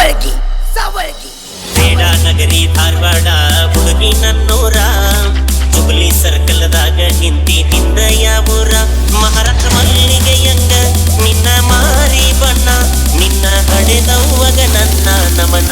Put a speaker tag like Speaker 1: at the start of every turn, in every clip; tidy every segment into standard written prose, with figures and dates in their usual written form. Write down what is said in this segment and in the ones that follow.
Speaker 1: ಸಾವಳ್ಗಿ ಸಾವಳ್ಗಿ
Speaker 2: ಬೇಡ ನಗರಿ ಧಾರವಾಡ ಹುಡುಗಿ ನನ್ನೂರ ಜುಬ್ಲಿ ಸರ್ಕಲ್ದಾಗ ನಿಂತಿ ನಿಂದ ಯಾವೂರ ಮಹಾರಾಷ್ಟ್ರ ಮಲ್ಲಿಗೆಯಂಗ ನಿನ್ನ ಮಾರಿ ಬಣ್ಣ ನಿನ್ನ ಹಡೆದವ್ವಗ ನನ್ನ ನಮನ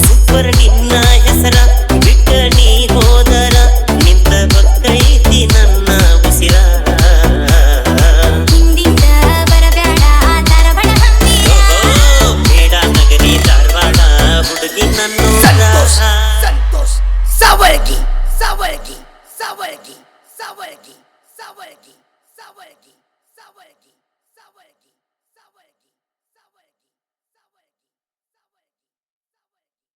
Speaker 2: ಸೂಪರ್ ನಿನ್ನ ಹೆಸರ ಬಿಟ್ಟ ನೀ ಹೋದರ ನಿಂತ ಬಕ್ಕೈತಿ ನನ್ನ ಉಸಿರ ಬೇಡ ನಗರಿ ಧಾರವಾಡ ಹುಡುಗಿ ನನ್ನೂರ
Speaker 1: ಸಂತೋಷ್ ಸಾವಳ್ಗಿ ಸಾವಳ್ಗಿ ಸಾವಳ್ಗಿ ಸಾವಳ್ಗಿ ಸಾವಳ್ಗಿ ಸಾವಳ್ಗಿ ಸಾವಳ್ಗಿ